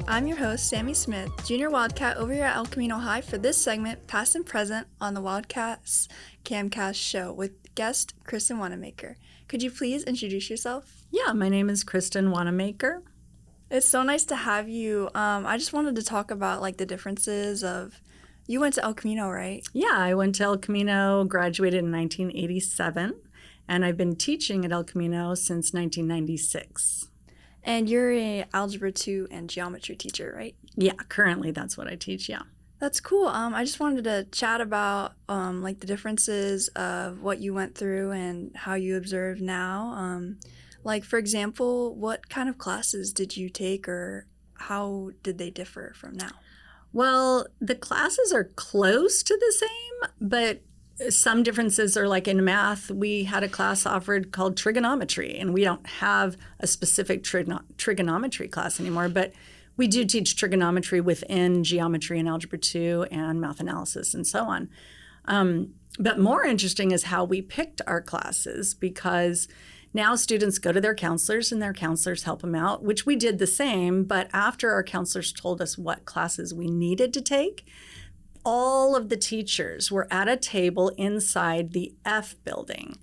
I'm your host, Sammy Smith, Junior Wildcat over here at El Camino High for this segment, Past and Present, on the WildCast CamCast show with guest Kristen Wanamaker. Could you please introduce yourself? Yeah, my name is Kristen Wanamaker. It's so nice to have you. I just wanted to talk about the differences of, you went to El Camino, right? Yeah, I went to El Camino, graduated in 1987, and I've been teaching at El Camino since 1996. And you're a Algebra 2 and Geometry teacher, right? Yeah, currently that's what I teach, yeah. That's cool. I just wanted to chat about the differences of what you went through and how you observe now. For example, what kind of classes did you take, or how did they differ from now? Well, the classes are close to the same, but some differences are like in math. We had a class offered called trigonometry, and we don't have a specific trigonometry class anymore, but we do teach trigonometry within geometry and algebra 2 and math analysis and so on. But more interesting is how we picked our classes, because now students go to their counselors and their counselors help them out, which we did the same, but after our counselors told us what classes we needed to take, all of the teachers were at a table inside the F building.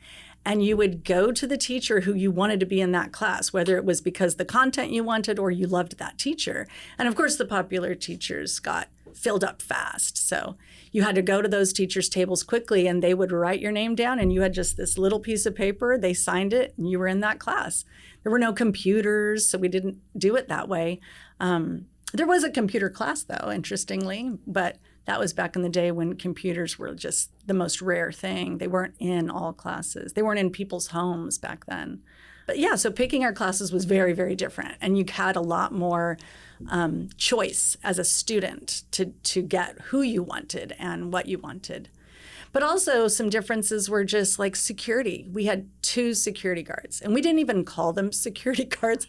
And you would go to the teacher who you wanted to be in that class, whether it was because the content you wanted or you loved that teacher. And of course, the popular teachers got filled up fast. So you had to go to those teachers' tables quickly, and they would write your name down, and you had just this little piece of paper. They signed it, and you were in that class. There were no computers, so we didn't do it that way. There was a computer class, though, interestingly, but that was back in the day when computers were just the most rare thing. They weren't in all classes. They weren't in people's homes back then. But yeah, so picking our classes was very, very different. And you had a lot more choice as a student to get who you wanted and what you wanted. But also some differences were just like security. We had 2 security guards, and we didn't even call them security guards.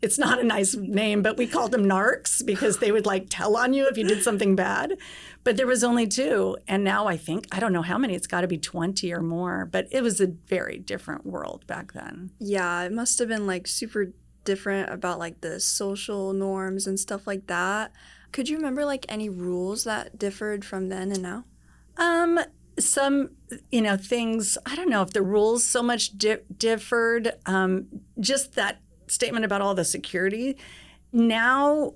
It's not a nice name, but we called them narcs because they would tell on you if you did something bad. But there was only 2. And now I don't know how many, it's got to be 20 or more. But it was a very different world back then. Yeah, it must have been super different about the social norms and stuff like that. Could you remember any rules that differed from then and now? Some, things, I don't know if the rules so much differed. Just that statement about all the security. Now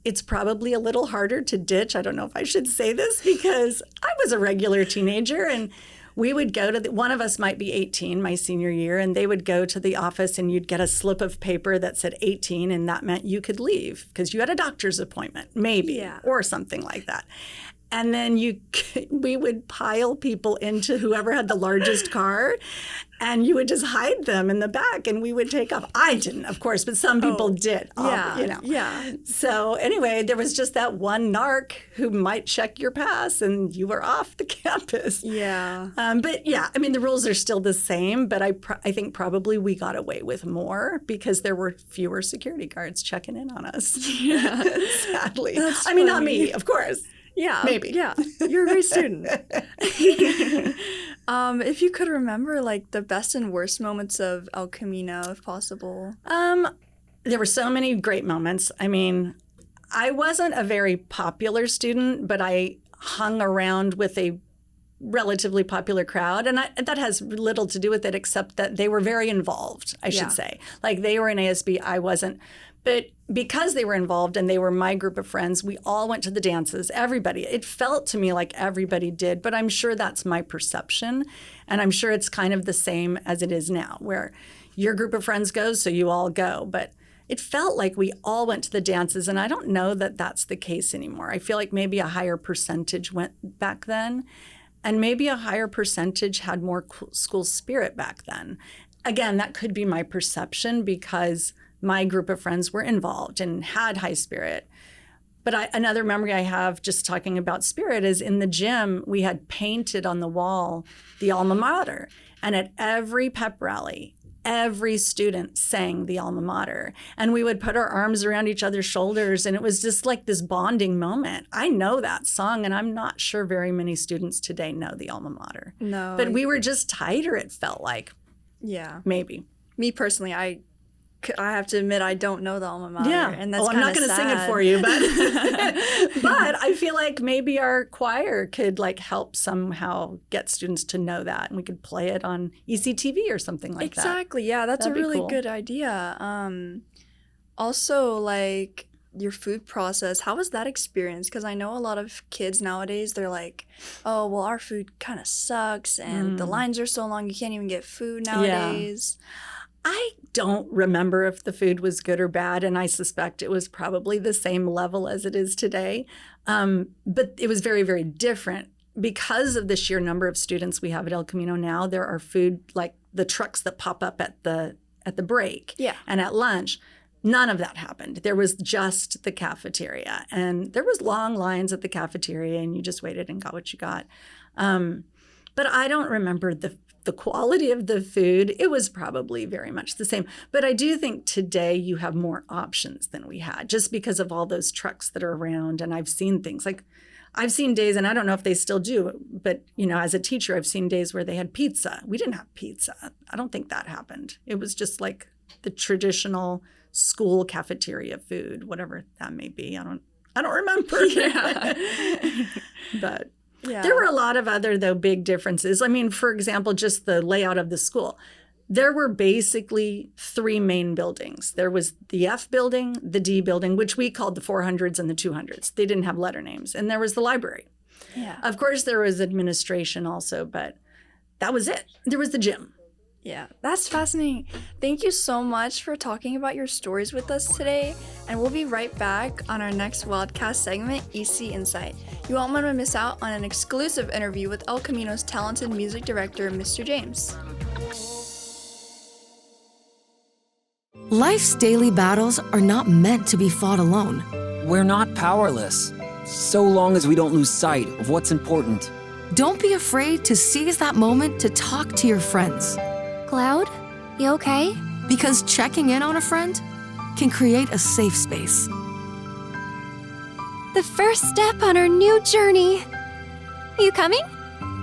it's probably a little harder to ditch. I don't know if I should say this because I was a regular teenager, and we would go to one of us might be 18 my senior year, and they would go to the office and you'd get a slip of paper that said 18, and that meant you could leave because you had a doctor's appointment, maybe, or something like that. And then we would pile people into whoever had the largest car, and you would just hide them in the back, and we would take off. I didn't, of course, but some people did. Yeah. So anyway, there was just that one narc who might check your pass, and you were off the campus. Yeah. But yeah, the rules are still the same, but I think probably we got away with more because there were fewer security guards checking in on us. Yeah. Sadly. That's not me, of course. Yeah. Maybe. Yeah. You're a great student. If you could remember the best and worst moments of El Camino, if possible. There were so many great moments. I wasn't a very popular student, but I hung around with a relatively popular crowd. And that has little to do with it, except that they were very involved, I should say. They were in ASB, I wasn't. But because they were involved and they were my group of friends, we all went to the dances, everybody. It felt to me like everybody did, but I'm sure that's my perception. And I'm sure it's kind of the same as it is now, where your group of friends goes, so you all go. But it felt like we all went to the dances, and I don't know that that's the case anymore. I feel like maybe a higher percentage went back then, and maybe a higher percentage had more school spirit back then. Again, that could be my perception because my group of friends were involved and had high spirit. But another memory I have just talking about spirit is in the gym, we had painted on the wall the alma mater. And at every pep rally, every student sang the alma mater. And we would put our arms around each other's shoulders, and it was just this bonding moment. I know that song, and I'm not sure very many students today know the alma mater. No. But we were just tighter, it felt like. Yeah. Maybe. Me personally, I I have to admit I don't know the alma mater, Yeah. and that's I'm not going to sing it for you, but but I feel like maybe our choir could like help somehow get students to know that, and we could play it on ECTV or something like that. Exactly. Yeah, that's That'd a be really cool. good idea. Also, like your food process, how was that experience? Because I know a lot of kids nowadays, they're like, oh, well, our food kind of sucks, and the lines are so long, you can't even get food nowadays. I don't remember if the food was good or bad, and I suspect it was probably the same level as it is today. But it was very, very different. Because of the sheer number of students we have at El Camino now, there are food, like the trucks that pop up at the break and at lunch. None of that happened. There was just the cafeteria, and there was long lines at the cafeteria, and you just waited and got what you got. But I don't remember the quality of the food. It was probably very much the same. But I do think today you have more options than we had, just because of all those trucks that are around. And I've seen things like, I've seen days, and I don't know if they still do, but as a teacher, I've seen days where they had pizza. We didn't have pizza. I don't think that happened. It was just like the traditional school cafeteria food, whatever that may be. I don't remember. But there were a lot of other, though, big differences. I mean, for example, just the layout of the school. There were basically 3 main buildings. There was the F building, the D building, which we called the 400s and the 200s. They didn't have letter names. And there was the library. Yeah. Of course, there was administration also, but that was it. There was the gym. Yeah, that's fascinating. Thank you so much for talking about your stories with us today. And we'll be right back on our next WildCast segment, EC Insight. You won't want to miss out on an exclusive interview with El Camino's talented music director, Mr. James. Life's daily battles are not meant to be fought alone. We're not powerless, so long as we don't lose sight of what's important. Don't be afraid to seize that moment to talk to your friends. Cloud, you okay? Because checking in on a friend can create a safe space. The first step on our new journey. You coming?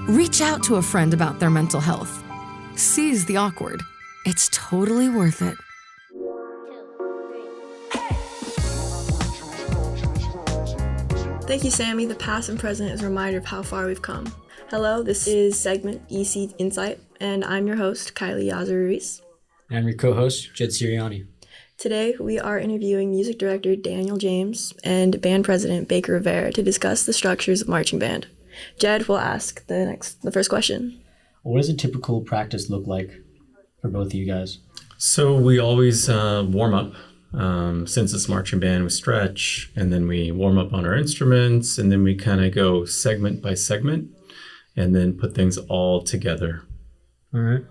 Reach out to a friend about their mental health. Seize the awkward. It's totally worth it. Thank you, Sammy. The past and present is a reminder of how far we've come. Hello, this is segment EC Insight, and I'm your host, Kylie Yazar-Ruiz. And I'm your co-host, Jed Siriani. Today, we are interviewing music director Daniel James and band president Baker Rivera to discuss the structures of marching band. Jed will ask the first question. What does a typical practice look like for both of you guys? So we always warm up. Since it's marching band, we stretch, and then we warm up on our instruments, and then we kind of go segment by segment, and then put things all together. All right.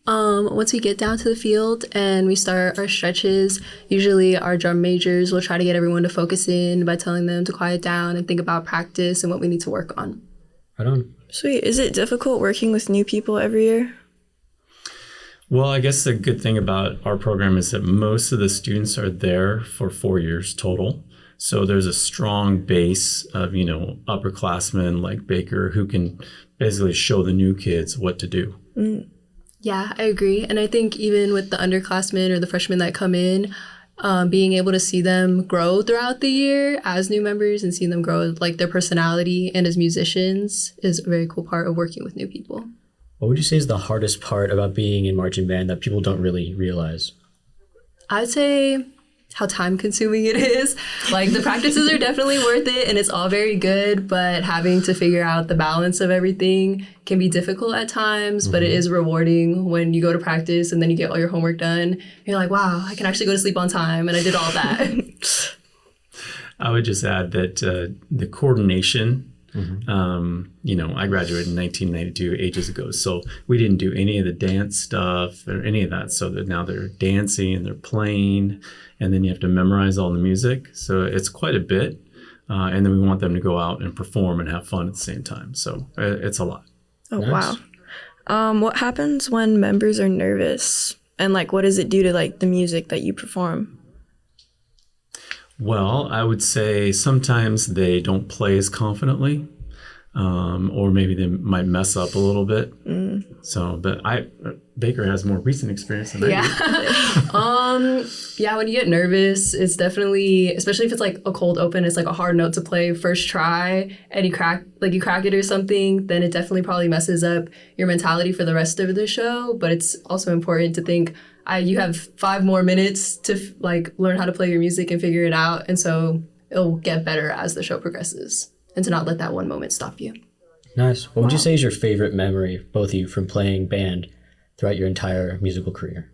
Once we get down to the field and we start our stretches, usually our drum majors will try to get everyone to focus in by telling them to quiet down and think about practice and what we need to work on. Right on. Sweet. Is it difficult working with new people every year? Well, I guess the good thing about our program is that most of the students are there for 4 years total. So there's a strong base of, upperclassmen like Baker who can basically show the new kids what to do. Yeah, I agree. And I think even with the underclassmen or the freshmen that come in, being able to see them grow throughout the year as new members and seeing them grow like their personality and as musicians is a very cool part of working with new people. What would you say is the hardest part about being in marching band that people don't really realize? I'd say how time consuming it is. Like the practices are definitely worth it and it's all very good, but having to figure out the balance of everything can be difficult at times, but it is rewarding when you go to practice and then you get all your homework done. You're like, wow, I can actually go to sleep on time and I did all that. I would just add that the coordination, I graduated in 1992, ages ago. So we didn't do any of the dance stuff or any of that. So that now they're dancing and they're playing, and then you have to memorize all the music. So it's quite a bit. And then we want them to go out and perform and have fun at the same time. So it's a lot. Oh, nice. Wow. What happens when members are nervous? And what does it do to the music that you perform? Well, I would say sometimes they don't play as confidently. or maybe they might mess up a little bit. So, but Baker has more recent experience than I do. Yeah, when you get nervous, it's definitely, especially if it's like a cold open, it's like a hard note to play first try, and you crack it or something, then it definitely probably messes up your mentality for the rest of the show. But it's also important to think you have 5 more minutes to like learn how to play your music and figure it out, and so it'll get better as the show progresses, and to not let that one moment stop you. Nice. What would you say is your favorite memory, both of you, from playing band throughout your entire musical career?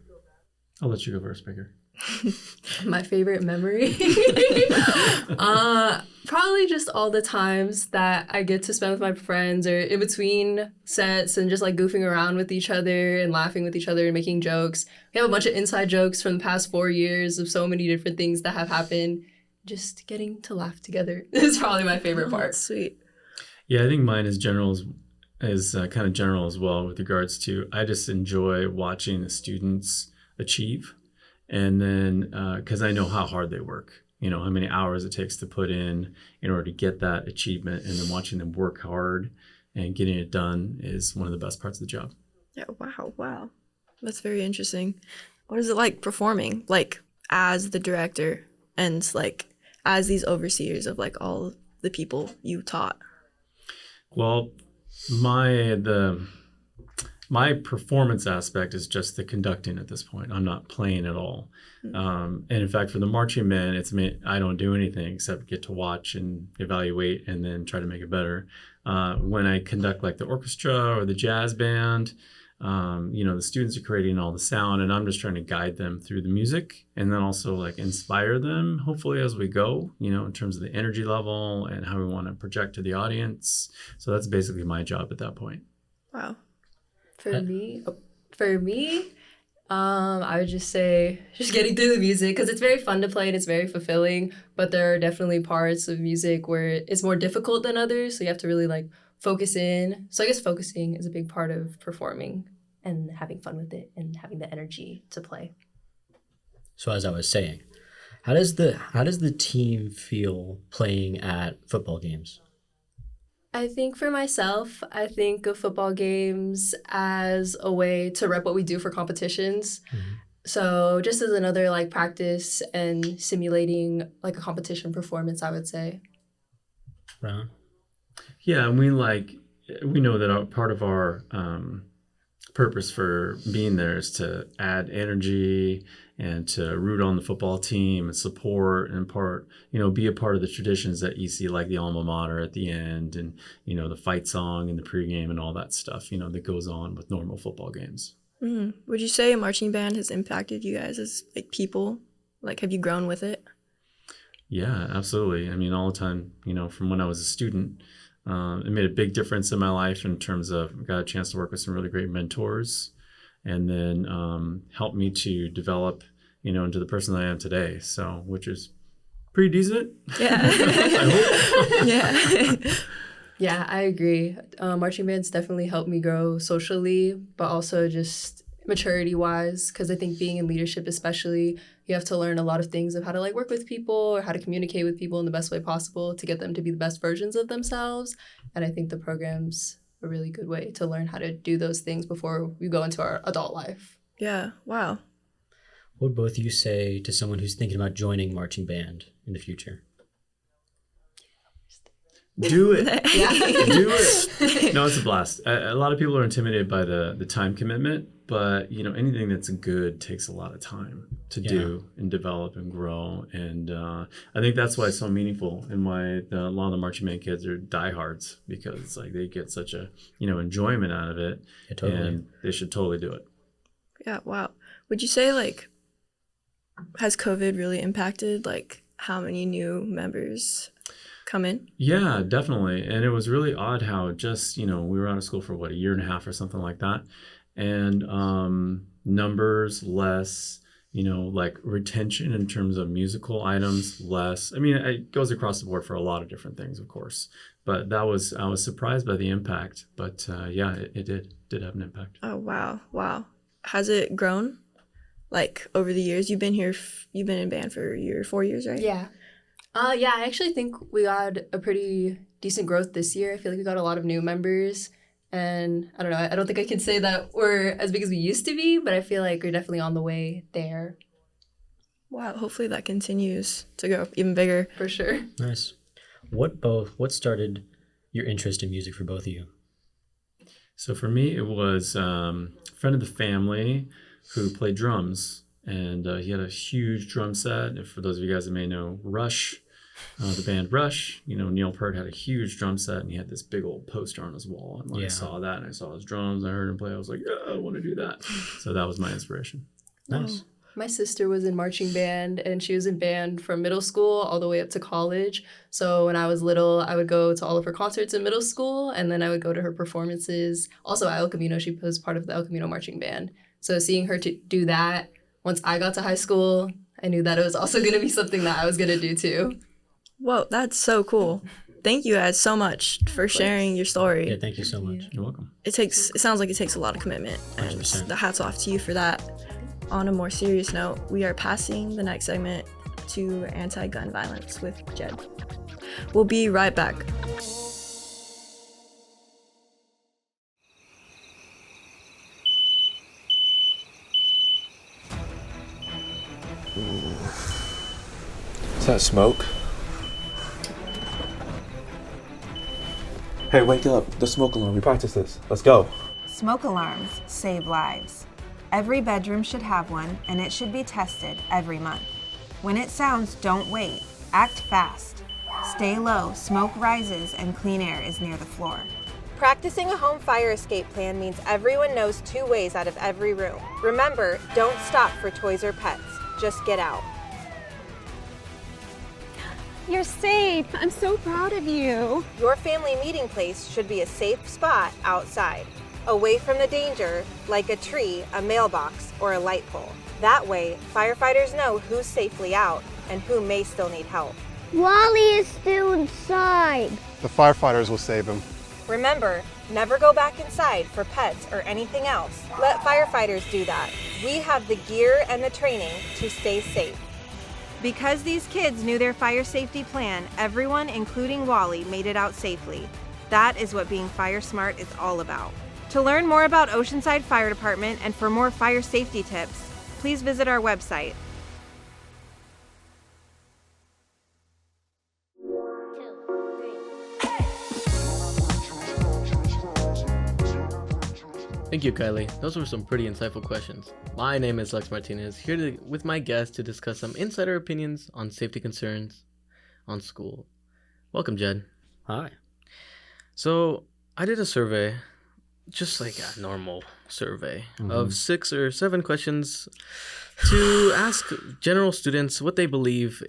I'll let you go first, Baker. My favorite memory? Probably just all the times that I get to spend with my friends or in between sets and just like goofing around with each other and laughing with each other and making jokes. We have a bunch of inside jokes from the past 4 years of so many different things that have happened. Just getting to laugh together is probably my favorite part. Sweet. Yeah, I think mine is kind of general as well with regards to I just enjoy watching the students achieve. And then, because I know how hard they work, how many hours it takes to put in order to get that achievement, and then watching them work hard and getting it done is one of the best parts of the job. Yeah, wow. That's very interesting. What is it like performing, like, as the director and, like, as these overseers of, like, all the people you taught? Well, my performance aspect is just the conducting at this point. I'm not playing at all. And in fact, for the marching band, I don't do anything except get to watch and evaluate and then try to make it better. When I conduct like the orchestra or the jazz band, the students are creating all the sound, and I'm just trying to guide them through the music and then also like inspire them, hopefully, as we go, in terms of the energy level and how we want to project to the audience. So that's basically my job at that point. Wow. For me, I would just say just getting through the music, because it's very fun to play and it's very fulfilling, but there are definitely parts of music where it's more difficult than others, so you have to really like focus in. So I guess focusing is a big part of performing and having fun with it and having the energy to play. So as I was saying, how does the team feel playing at football games? I think for myself, I think of football games as a way to rep what we do for competitions. Mm-hmm. So just as another like practice and simulating like a competition performance, I would say. Right. Yeah, and we know that part of our purpose for being there is to add energy and to root on the football team and support and be a part of the traditions that EC, like the alma mater at the end and, the fight song and the pregame and all that stuff, that goes on with normal football games. Would you say a marching band has impacted you guys as like people? Like, have you grown with it? Yeah, absolutely. I mean, all the time, from when I was a student, it made a big difference in my life in terms of I got a chance to work with some really great mentors, and then helped me to develop, into the person that I am today. So, which is pretty decent. Yeah. I hope. Yeah. Yeah, I agree. Marching bands definitely helped me grow socially, but also just maturity-wise, because I think being in leadership especially, you have to learn a lot of things of how to like work with people or how to communicate with people in the best way possible to get them to be the best versions of themselves. And I think the program's a really good way to learn how to do those things before we go into our adult life. Yeah, wow. What would both of you say to someone who's thinking about joining marching band in the future? Do it. Yeah. Do it. No, it's a blast. A lot of people are intimidated by the time commitment, but anything that's good takes a lot of time to do and develop and grow. And I think that's why it's so meaningful and why a lot of the marching band kids are diehards, because it's like they get such a enjoyment out of it. Yeah, totally. And they should totally do it. Yeah, wow. Would you say like has COVID really impacted like how many new members come in? Yeah, definitely. And it was really odd how just, we were out of school for a year and a half or something like that. And numbers less, like retention in terms of musical items less. I mean, it goes across the board for a lot of different things, of course. But I was surprised by the impact. But it did have an impact. Oh, wow. Has it grown? Like over the years, you've been in band for 4 years, right? Yeah. Yeah, I actually think we got a pretty decent growth this year. I feel like we got a lot of new members. And I don't know, I don't think I can say that we're as big as we used to be, but I feel like we're definitely on the way there. Wow, hopefully that continues to go even bigger. For sure. Nice. What started your interest in music for both of you? So for me, it was a friend of the family who played drums, and he had a huge drum set. And for those of you guys that may know Rush, the band Rush, Neil Peart had a huge drum set, and he had this big old poster on his wall. And when I saw that, and I saw his drums, I heard him play, I was like, yeah, I want to do that. So that was my inspiration. Nice. My sister was in marching band, and she was in band from middle school all the way up to college. So when I was little, I would go to all of her concerts in middle school, and then I would go to her performances. Also at El Camino, she was part of the El Camino marching band. So seeing her do that, once I got to high school, I knew that it was also going to be something that I was going to do too. Whoa, that's so cool. Thank you guys so much for sharing your story. Yeah, thank you so much. You're welcome. It sounds like it takes a lot of commitment, and 100%. the hats off to you for that. On a more serious note, we are passing the next segment to anti-gun violence with Jed. We'll be right back. Is that smoke? Hey, wake up. The smoke alarm. We practice this. Let's go. Smoke alarms save lives. Every bedroom should have one, and it should be tested every month. When it sounds, don't wait. Act fast. Stay low, smoke rises, and clean air is near the floor. Practicing a home fire escape plan means everyone knows 2 ways out of every room. Remember, don't stop for toys or pets. Just get out. You're safe. I'm so proud of you. Your family meeting place should be a safe spot outside, away from the danger, like a tree, a mailbox, or a light pole. That way, firefighters know who's safely out and who may still need help. Wally is still inside. The firefighters will save him. Remember, never go back inside for pets or anything else. Let firefighters do that. We have the gear and the training to stay safe. Because these kids knew their fire safety plan, everyone, including Wally, made it out safely. That is what being fire smart is all about. To learn more about Oceanside Fire Department and for more fire safety tips, please visit our website. Thank you, Kylie. Those were some pretty insightful questions. My name is Lex Martinez, here with my guest to discuss some insider opinions on safety concerns on school. Welcome, Jed. Hi. So, I did a survey, just like a normal survey, of 6 or 7 questions to ask general students what they believe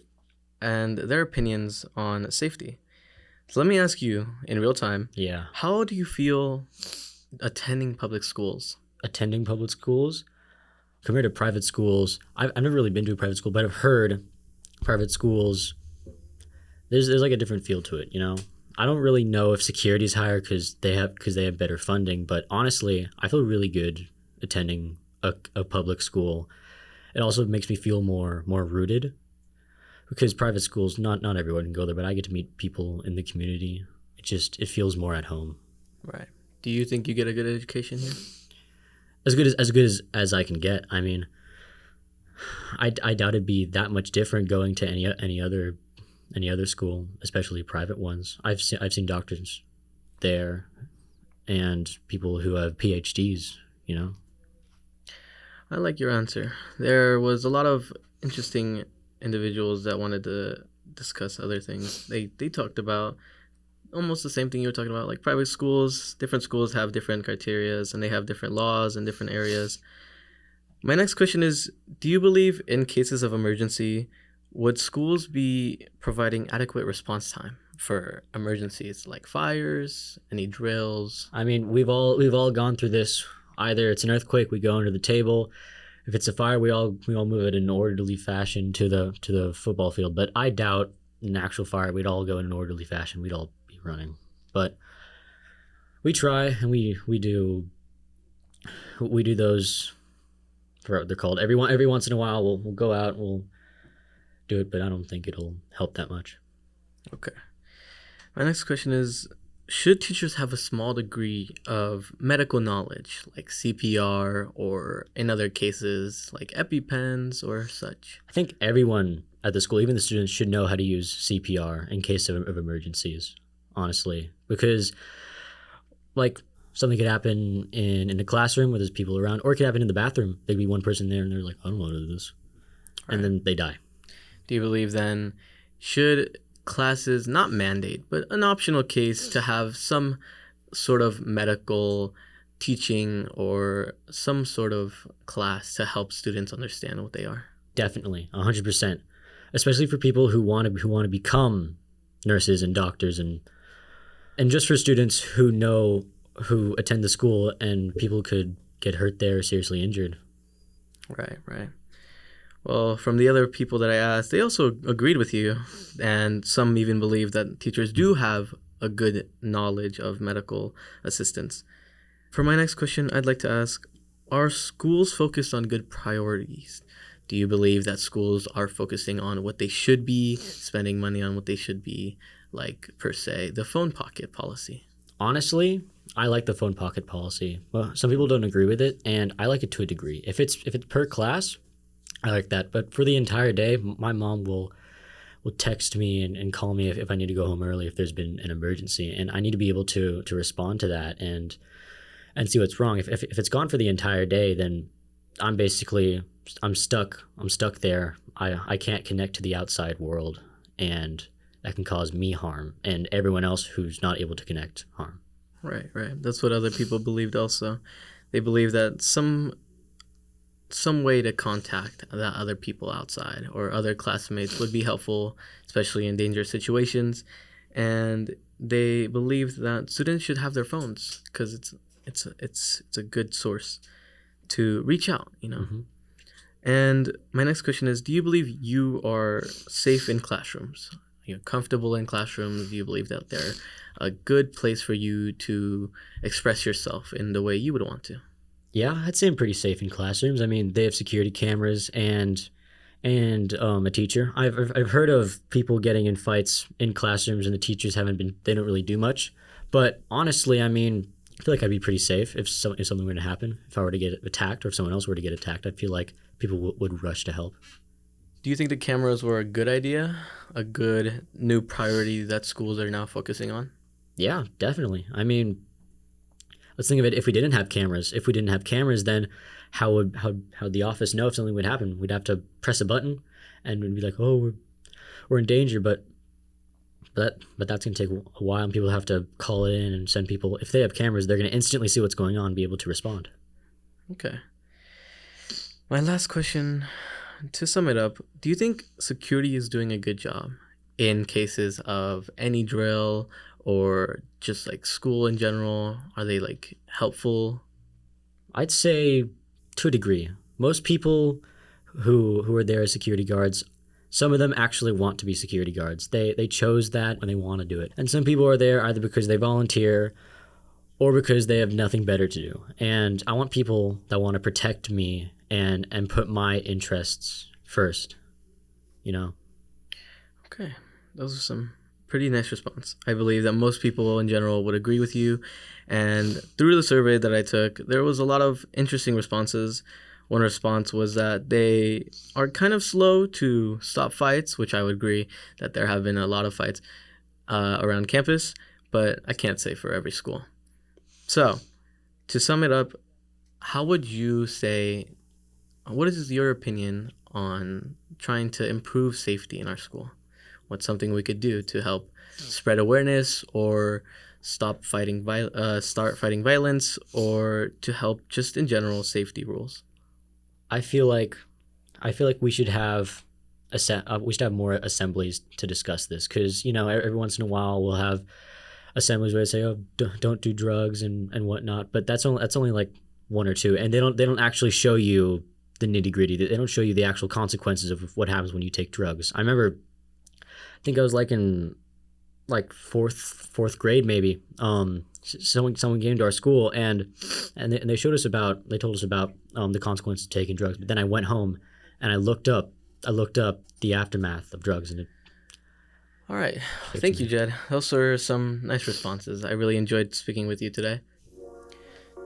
and their opinions on safety. So let me ask you in real time, how do you feel attending public schools? Attending public schools? Compared to private schools, I've never really been to a private school, but I've heard private schools, there's like a different feel to it, I don't really know if security is higher because they have better funding, but honestly, I feel really good attending a public school. It also makes me feel more rooted, because private schools, not everyone can go there, but I get to meet people in the community. It feels more at home. Right. Do you think you get a good education here? As good as I can get. I mean, I doubt it'd be that much different going to any other school, especially private ones. I've seen doctors there and people who have PhDs, I like your answer. There was a lot of interesting individuals that wanted to discuss other things. They talked about almost the same thing you were talking about, like private schools. Different schools have different criterias and they have different laws in different areas. My next question is, do you believe in cases of emergency, would schools be providing adequate response time for emergencies like fires, any drills? I mean, we've all gone through this. Either it's an earthquake, we go under the table. If it's a fire, we all move it in an orderly fashion to the football field. But I doubt an actual fire, we'd all go in an orderly fashion. We'd all be running. But we try, and we do those. They're called every once in a while. We'll go out. We'll do it, but I don't think it'll help that much. Okay. My next question is, should teachers have a small degree of medical knowledge, like CPR, or in other cases, like EpiPens or such? I think everyone at the school, even the students, should know how to use CPR in case of emergencies, honestly. Because, like, something could happen in a classroom where there's people around, or it could happen in the bathroom. There'd be one person there and they're like, I don't know how to do this. Right. And then they die. Do you believe then, should classes not mandate, but an optional case to have some sort of medical teaching or some sort of class to help students understand what they are? Definitely, 100%. Especially for people who want to become nurses and doctors, and just for students who attend the school and people could get hurt there or seriously injured. Right. Well, from the other people that I asked, they also agreed with you, and some even believe that teachers do have a good knowledge of medical assistance. For my next question, I'd like to ask, are schools focused on good priorities? Do you believe that schools are focusing on what they should be, spending money on what they should be, like, per se, the phone pocket policy? Honestly, I like the phone pocket policy. Well, some people don't agree with it, and I like it to a degree. If it's per class, I like that. But for the entire day, my mom will text me and call me if I need to go home early, if there's been an emergency. And I need to be able to respond to that and see what's wrong. If it's gone for the entire day, then I'm stuck. I'm stuck there. I can't connect to the outside world, and that can cause me harm and everyone else who's not able to connect harm. Right. That's what other people believed also. They believe that some way to contact the other people outside or other classmates would be helpful, especially in dangerous situations. And they believe that students should have their phones because it's a good source to reach out, Mm-hmm. And my next question is, do you believe you are safe in classrooms? You're comfortable in classrooms? Do you believe that they're a good place for you to express yourself in the way you would want to? Yeah, I'd say I'm pretty safe in classrooms. I mean, they have security cameras and a teacher. I've heard of people getting in fights in classrooms and the teachers they don't really do much. But honestly, I mean, I feel like I'd be pretty safe if something were to happen. If I were to get attacked or if someone else were to get attacked, I feel like people would rush to help. Do you think the cameras were a good idea? A good new priority that schools are now focusing on? Yeah, definitely. I mean, let's think of it. If we didn't have cameras, then how would the office know if something would happen? We'd have to press a button, and we'd be like, "Oh, we're in danger." But that's gonna take a while, and people have to call it in and send people. If they have cameras, they're gonna instantly see what's going on, and be able to respond. Okay. My last question, to sum it up, do you think security is doing a good job in cases of any drill or just like school in general? Are they like helpful? I'd say to a degree. Most people who are there as security guards, some of them actually want to be security guards. They chose that when they want to do it. And some people are there either because they volunteer or because they have nothing better to do. And I want people that want to protect me and put my interests first, Okay, those are some pretty nice response. I believe that most people in general would agree with you. And through the survey that I took, there was a lot of interesting responses. One response was that they are kind of slow to stop fights, which I would agree that there have been a lot of fights around campus, but I can't say for every school. So, to sum it up, how would you say, what is your opinion on trying to improve safety in our school? What's something we could do to help spread awareness or start fighting violence, or to help just in general safety rules? I feel like we should have more assemblies to discuss this, because every once in a while we'll have assemblies where they say, "Oh, don't do drugs and whatnot," but that's only like one or two, and they don't actually show you the nitty-gritty. They don't show you the actual consequences of what happens when you take drugs. I remember, I think I was like in like fourth grade maybe. Someone came to our school and they told us about the consequences of taking drugs. But then I went home and I looked up I looked up the aftermath of drugs, and it. All right. Thank you, Jed. Those were some nice responses. I really enjoyed speaking with you today.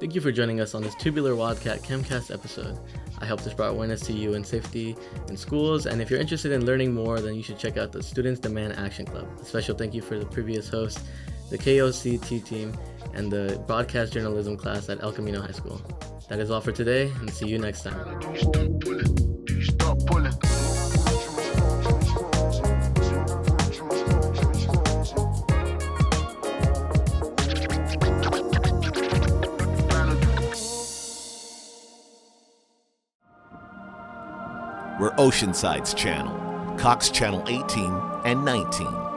Thank you for joining us on this tubular WildCast CamCast episode. I hope this brought awareness to you in safety in schools, and if you're interested in learning more, then you should check out the Students Demand Action Club. A special thank you for the previous host, the KOCT team, and the broadcast journalism class at El Camino High School. That is all for today, and see you next time. We're Oceanside's channel, Cox Channel 18 and 19.